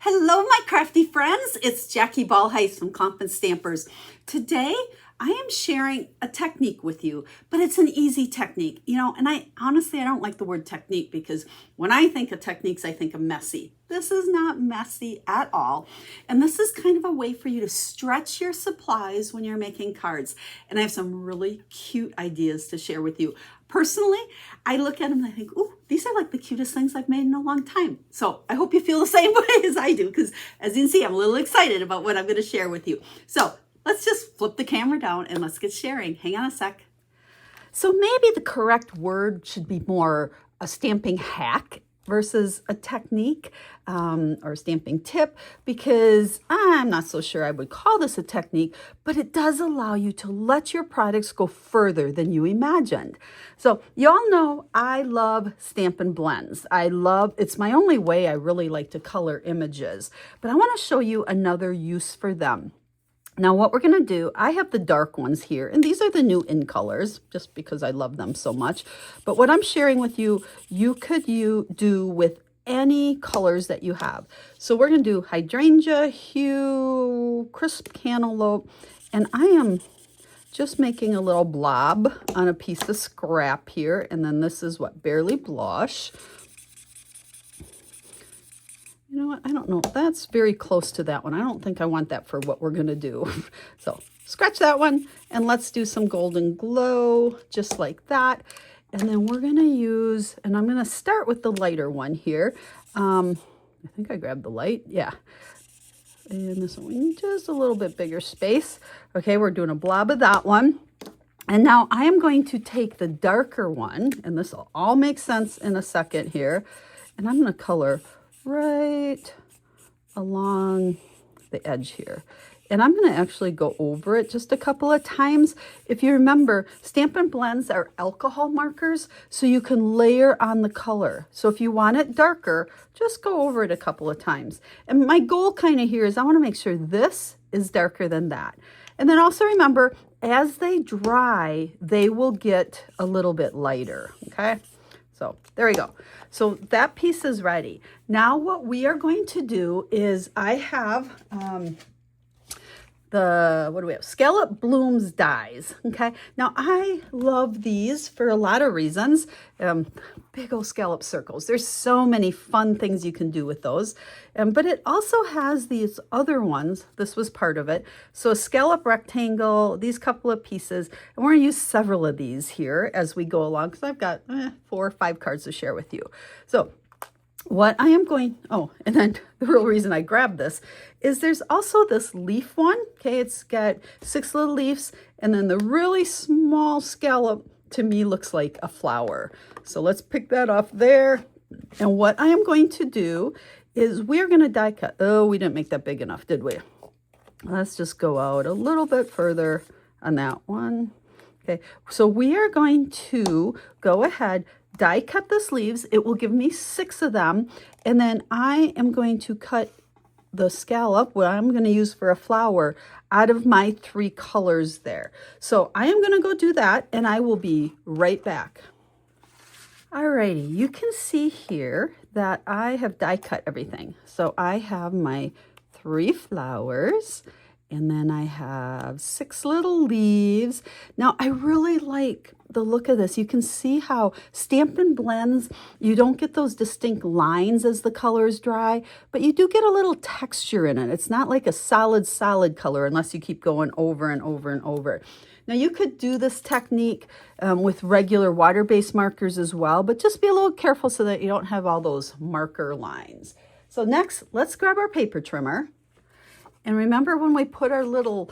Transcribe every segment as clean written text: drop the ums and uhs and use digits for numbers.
Hello, my crafty friends. It's Jackie Ballheis from Stampers. Today, I am sharing a technique with you, but it's an easy technique. And I don't like the word technique because when I think of techniques, I think of messy. This is not messy at all. And this is kind of a way for you to stretch your supplies when you're making cards. And I have some really cute ideas to share with you. Personally, I look at them and I think, ooh, these are like the cutest things I've made in a long time. So I hope you feel the same way as I do, because as you can see, I'm a little excited about what I'm going to share with you. So let's just flip the camera down and let's get sharing. Hang on a sec. So maybe the correct word should be more a stamping hack versus a technique or a stamping tip, because I'm not so sure I would call this a technique, but it does allow you to let your products go further than you imagined. So you all know I love Stampin' Blends. It's my only way I really like to color images, but I want to show you another use for them. Now what we're going to do, I have the dark ones here, and these are the new in colors, just because I love them so much. But what I'm sharing with you, you could do with any colors that you have. So we're going to do hydrangea, hue, crisp cantaloupe, and I am just making a little blob on a piece of scrap here. And then this is what, Barely Blush. You know what? I don't know. That's very close to that one. I don't think I want that for what we're going to do. So scratch that one and let's do some Golden Glow just like that. And then we're going to use, and I'm going to start with the lighter one here. I think I grabbed the light. Yeah. And this one, just a little bit bigger space. Okay, we're doing a blob of that one. And now I am going to take the darker one, and this will all make sense in a second here. And I'm going to color right along the edge here. And I'm going to actually go over it just a couple of times. If you remember, Stampin' Blends are alcohol markers, so you can layer on the color. So if you want it darker, just go over it a couple of times. And my goal kind of here is I want to make sure this is darker than that. And then also remember, as they dry, they will get a little bit lighter, okay? So there we go. So that piece is ready. Now what we are going to do is I have what do we have? Scallop Blooms dies. Okay. Now I love these for a lot of reasons. Big old scallop circles. There's so many fun things you can do with those. But it also has these other ones. This was part of it. So a scallop rectangle, these couple of pieces, and we're going to use several of these here as we go along, because I've got 4 or 5 cards to share with you. So what I am going, and then the real reason I grabbed this is there's also this leaf one. Okay, it's got 6 little leaves, and then the really small scallop to me looks like a flower. So let's pick that off there. And what I am going to do is we're going to die cut. Oh, we didn't make that big enough, did we? Let's just go out a little bit further on that one. Okay, so we are going to go ahead, die cut the sleeves. It will give me 6 of them. And then I am going to cut the scallop, what I'm going to use for a flower, out of my 3 colors there. So I am going to go do that, and I will be right back. Alrighty, you can see here that I have die cut everything. So I have my 3 flowers, and then I have 6 little leaves. Now, I really like the look of this. You can see how Stampin' Blends, you don't get those distinct lines as the colors dry, but you do get a little texture in it. It's not like a solid color unless you keep going over and over and over. Now, you could do this technique with regular water-based markers as well, but just be a little careful so that you don't have all those marker lines. So next, let's grab our paper trimmer. And remember when we put our little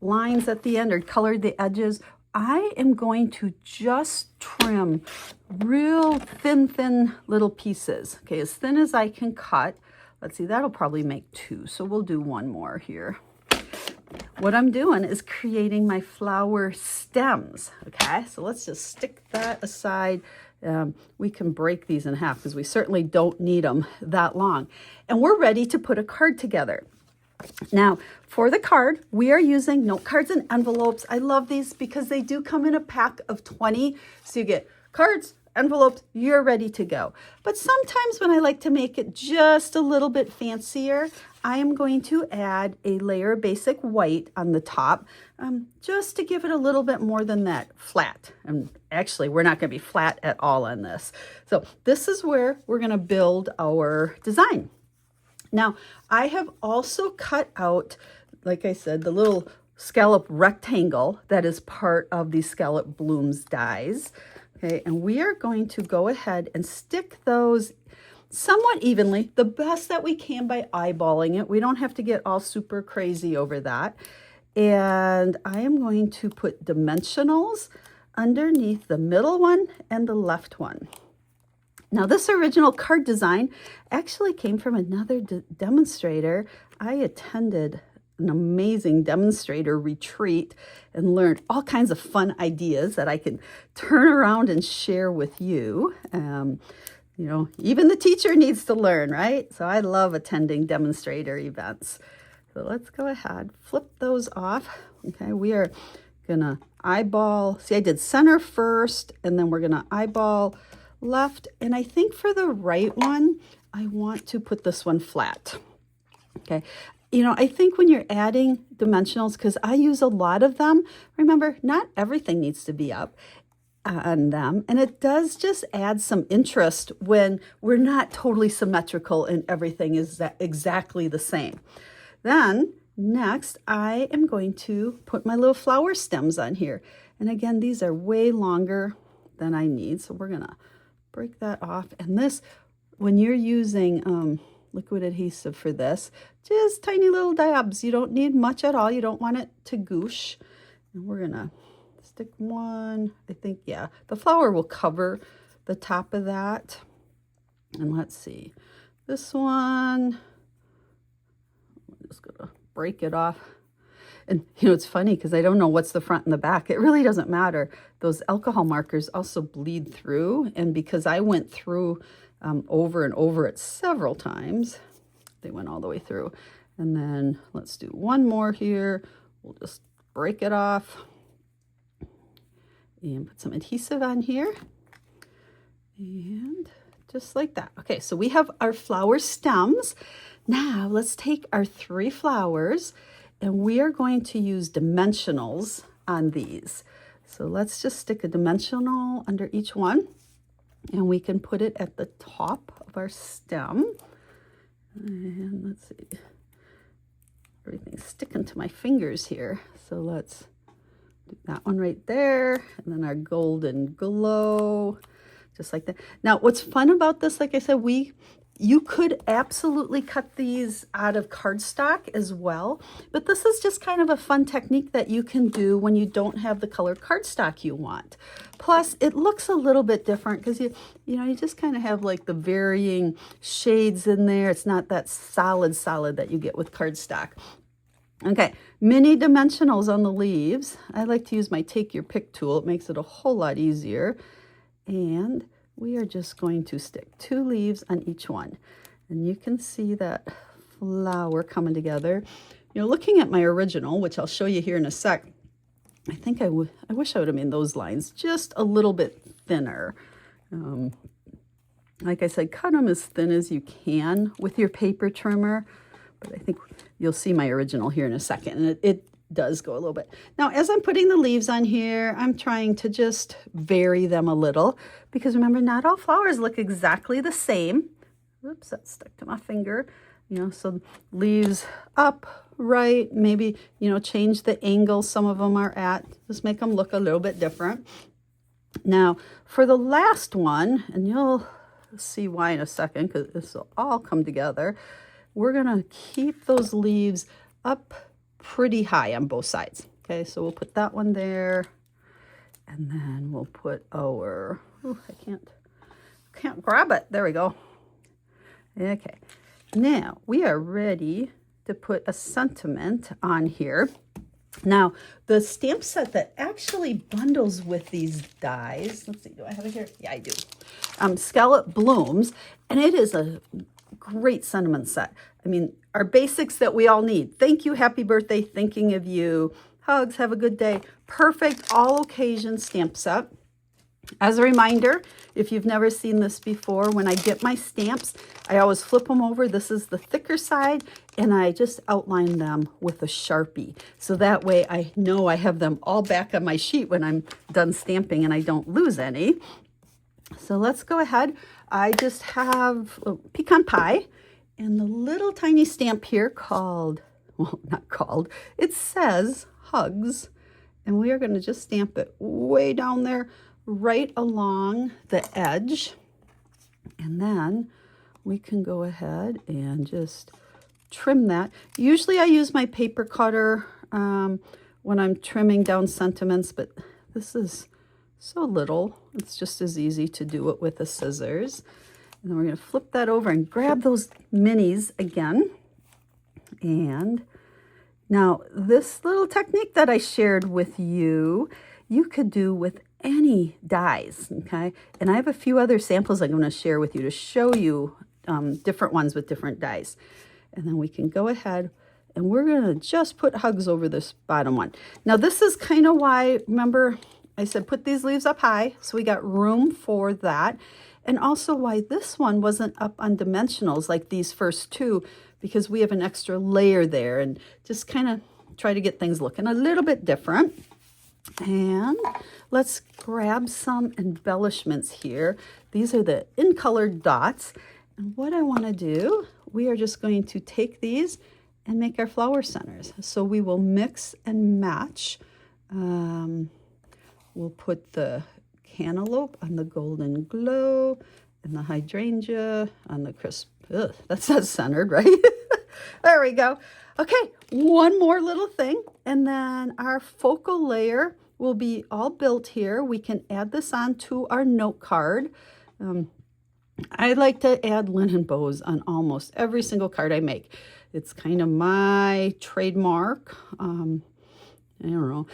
lines at the end or colored the edges, I am going to just trim real thin little pieces. Okay, as thin as I can cut. Let's see, that'll probably make 2. So we'll do 1 more here. What I'm doing is creating my flower stems. Okay, so let's just stick that aside. We can break these in half because we certainly don't need them that long. And we're ready to put a card together. Now, for the card, we are using note cards and envelopes. I love these because they do come in a pack of 20. So you get cards, envelopes, you're ready to go. But sometimes when I like to make it just a little bit fancier, I am going to add a layer of basic white on the top, just to give it a little bit more than that flat. And actually, we're not going to be flat at all on this. So this is where we're going to build our design. Now, I have also cut out, like I said, the little scallop rectangle that is part of the Scallop Blooms dies. Okay, and we are going to go ahead and stick those somewhat evenly, the best that we can by eyeballing it. We don't have to get all super crazy over that. And I am going to put dimensionals underneath the middle one and the left one. Now, this original card design actually came from another demonstrator. I attended an amazing demonstrator retreat and learned all kinds of fun ideas that I can turn around and share with you. You know, even the teacher needs to learn, right? So I love attending demonstrator events. So let's go ahead, flip those off. Okay, we are gonna eyeball. See, I did center first, and then we're gonna eyeball left. And I think for the right one, I want to put this one flat. Okay. You know, I think when you're adding dimensionals, because I use a lot of them, remember, not everything needs to be up on them. And it does just add some interest when we're not totally symmetrical and everything is exactly the same. Then next, I am going to put my little flower stems on here. And again, these are way longer than I need. So we're going to break that off. And this, when you're using liquid adhesive for this, just tiny little dabs. You don't need much at all. You don't want it to goosh. And we're going to stick one, I think, yeah, the flower will cover the top of that. And let's see, this one, I'm just gonna break it off. And you know, it's funny because I don't know what's the front and the back. It really doesn't matter. Those alcohol markers also bleed through. And because I went through over and over it several times, they went all the way through. And then let's do one more here. We'll just break it off. And put some adhesive on here. And just like that. Okay, so we have our flower stems. Now let's take our 3 flowers and we are going to use dimensionals on these. So let's just stick a dimensional under each one and we can put it at the top of our stem. And let's see, everything's sticking to my fingers here. So let's do that one right there, and then our golden glow, just like that. Now, what's fun about this, like I said, you could absolutely cut these out of cardstock as well, but this is just kind of a fun technique that you can do when you don't have the color cardstock you want. Plus, it looks a little bit different because you just kind of have like the varying shades in there. It's not that solid that you get with cardstock. Okay, mini dimensionals on the leaves. I like to use my take your pick tool. It makes it a whole lot easier. And we are just going to stick 2 leaves on each one. And you can see that flower coming together. You know, looking at my original, which I'll show you here in a sec, I think I wish I would have made those lines just a little bit thinner. Like I said, cut them as thin as you can with your paper trimmer. But I think you'll see my original here in a second, and it does go a little bit. Now, as I'm putting the leaves on here, I'm trying to just vary them a little because remember, not all flowers look exactly the same. Oops, that stuck to my finger. You know, so leaves up, right, maybe, you know, change the angle some of them are at. Just make them look a little bit different. Now, for the last one, and you'll see why in a second because this will all come together, we're going to keep those leaves up pretty high on both sides. Okay, so we'll put that one there. And then we'll put our, I can't grab it. There we go. Okay, now we are ready to put a sentiment on here. Now, the stamp set that actually bundles with these dies, let's see, do I have it here? Yeah, I do. Scallop Blooms, and it is a great sentiment set. I mean, our basics that we all need. Thank you, happy birthday, thinking of you, hugs, have a good day. Perfect all occasion stamp set. As a reminder, if you've never seen this before, when I get my stamps, I always flip them over. This is the thicker side, and I just outline them with a Sharpie. So that way I know I have them all back on my sheet when I'm done stamping and I don't lose any. So let's go ahead. I just have pecan pie and the little tiny stamp here called, well, not called, it says Hugs. And we are going to just stamp it way down there, right along the edge. And then we can go ahead and just trim that. Usually I use my paper cutter when I'm trimming down sentiments, but this is so little. It's just as easy to do it with the scissors. And then we're going to flip that over and grab those minis again. And now this little technique that I shared with you, you could do with any dies, okay? And I have a few other samples I'm going to share with you to show you different ones with different dies. And then we can go ahead and we're going to just put Hugs over this bottom one. Now this is kind of why, remember, I said put these leaves up high, so we got room for that. And also why this one wasn't up on dimensionals like these first two, because we have an extra layer there and just kind of try to get things looking a little bit different. And let's grab some embellishments here. These are the in-colored dots. And what I want to do, we are just going to take these and make our flower centers. So we will mix and match. We'll put the cantaloupe on the golden glow and the hydrangea on the crisp. Ugh, that's not centered, right? There we go. Okay, one more little thing, and then our focal layer will be all built here. We can add this on to our note card. I like to add linen bows on almost every single card I make. It's kind of my trademark. I don't know.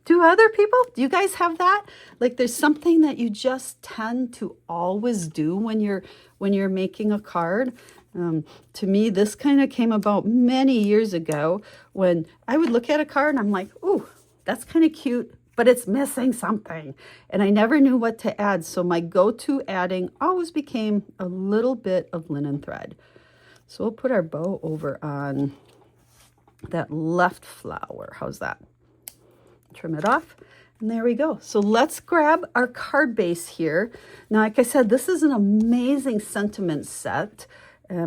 Do other people? Do you guys have that? Like there's something that you just tend to always do when you're making a card. To me, this kind of came about many years ago when I would look at a card and I'm like, ooh, that's kind of cute, but it's missing something. And I never knew what to add. So my go-to adding always became a little bit of linen thread. So we'll put our bow over on that left flower. How's that? Trim it off. And there we go. So let's grab our card base here. Now, like I said, this is an amazing sentiment set.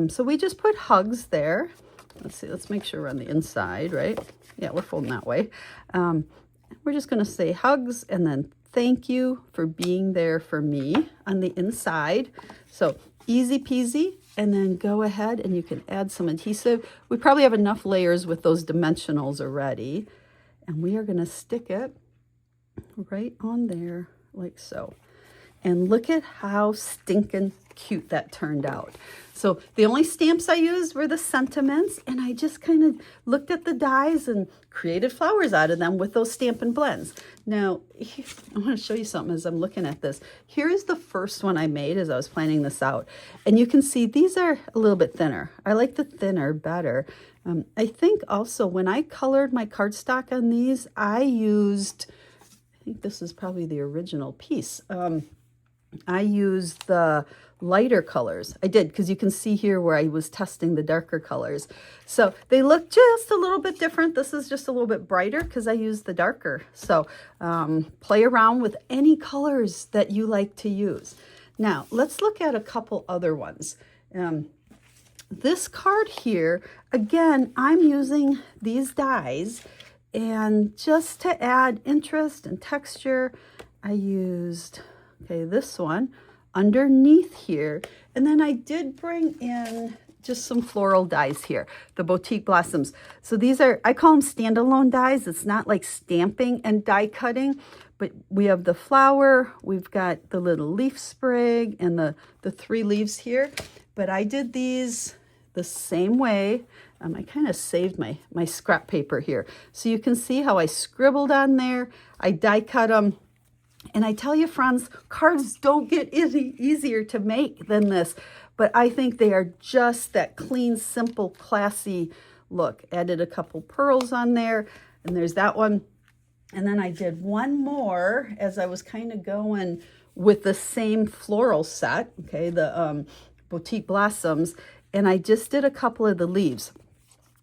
So we just put Hugs there. Let's see, let's make sure we're on the inside, right? Yeah, we're folding that way. We're just going to say Hugs and then thank you for being there for me on the inside. So easy peasy. And then go ahead and you can add some adhesive. We probably have enough layers with those dimensionals already. And we are going to stick it right on there like so. And look at how stinking cute that turned out. So the only stamps I used were the sentiments, and I just kind of looked at the dies and created flowers out of them with those Stampin' Blends. Now, I want to show you something as I'm looking at this. Here is the first one I made as I was planning this out. And you can see these are a little bit thinner. I like the thinner better. I think also when I colored my cardstock on these, I think this is probably the original piece. I used the lighter colors. I did, because you can see here where I was testing the darker colors. So they look just a little bit different. This is just a little bit brighter because I used the darker. So play around with any colors that you like to use. Now, let's look at a couple other ones. This card here, again, I'm using these dies, and just to add interest and texture, I used, okay, this one underneath here. And then I did bring in just some floral dies here, the Boutique Blossoms. So these are, I call them standalone dies. It's not like stamping and die cutting, but we have the flower, we've got the little leaf sprig and the 3 leaves here. But I did these the same way. I kind of saved my scrap paper here. So you can see how I scribbled on there. I die cut them. And I tell you, friends, cards don't get any easier to make than this. But I think they are just that clean, simple, classy look. Added a couple pearls on there. And there's that one. And then I did one more as I was kind of going with the same floral set, okay, the Boutique Blossoms, and I just did a couple of the leaves.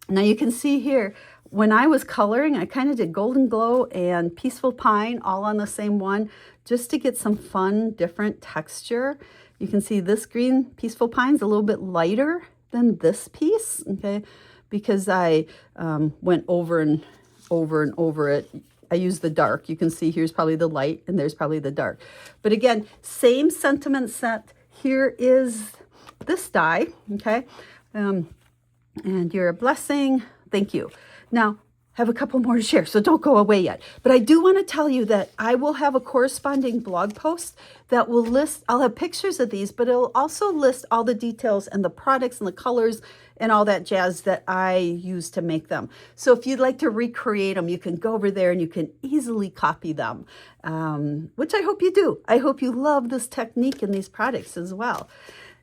Now you can see here, when I was coloring, I kind of did Golden Glow and Peaceful Pine all on the same one, just to get some fun, different texture. You can see this green Peaceful Pine's a little bit lighter than this piece, okay, because I went over and over it. I used the dark. You can see here's probably the light and there's probably the dark. But again, same sentiment set. Here is this die, okay? And you're a blessing. Thank you. Now, have a couple more to share, so don't go away yet. But I do want to tell you that I will have a corresponding blog post that will list, I'll have pictures of these, but it'll also list all the details and the products and the colors and all that jazz that I use to make them. So if you'd like to recreate them, you can go over there and you can easily copy them, which I hope you do. I hope you love this technique and these products as well.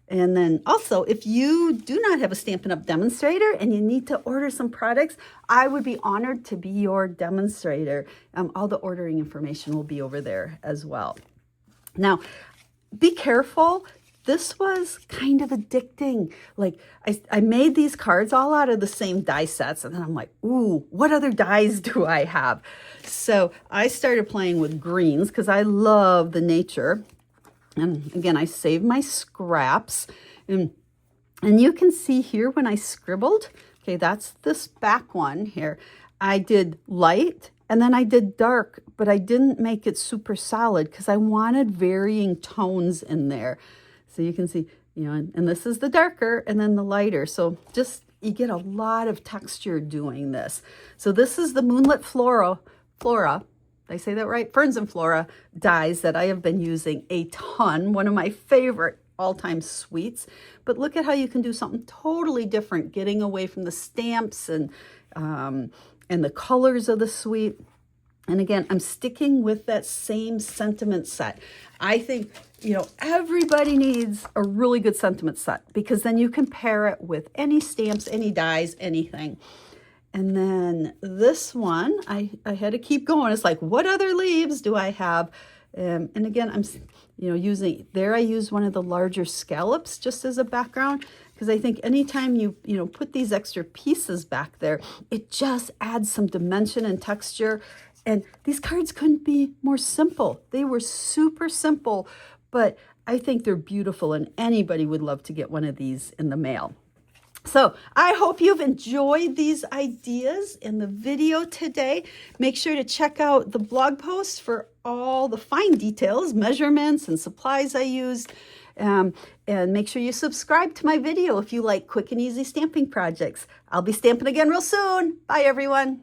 And then also, if you do not have a Stampin' Up! Demonstrator and you need to order some products, I would be honored to be your demonstrator. All the ordering information will be over there as well. Now, be careful. This was kind of addicting. Like, I made these cards all out of the same die sets, and then I'm like, ooh, what other dies do I have? So I started playing with greens because I love the nature. And again, I saved my scraps. And you can see here when I scribbled, okay, that's this back one here. I did light and then I did dark, but I didn't make it super solid because I wanted varying tones in there. So you can see, you know, and this is the darker and then the lighter. So just, you get a lot of texture doing this. So this is the Moonlit Flora. Did I say that right? Ferns and Flora dies that I have been using a ton. One of my favorite all-time sweets. But look at how you can do something totally different, getting away from the stamps and the colors of the sweet. And again, I'm sticking with that same sentiment set. I think, you know, everybody needs a really good sentiment set because then you can pair it with any stamps, any dies, anything. And then this one, I had to keep going. It's like, what other leaves do I have? And again, I'm, you know, using, there I use one of the larger scallops just as a background, because I think anytime you put these extra pieces back there, it just adds some dimension and texture. And these cards couldn't be more simple. They were super simple, but I think they're beautiful and anybody would love to get one of these in the mail. So I hope you've enjoyed these ideas in the video today. Make sure to check out the blog post for all the fine details, measurements, and supplies I used. And make sure you subscribe to my video if you like quick and easy stamping projects. I'll be stamping again real soon. Bye, everyone.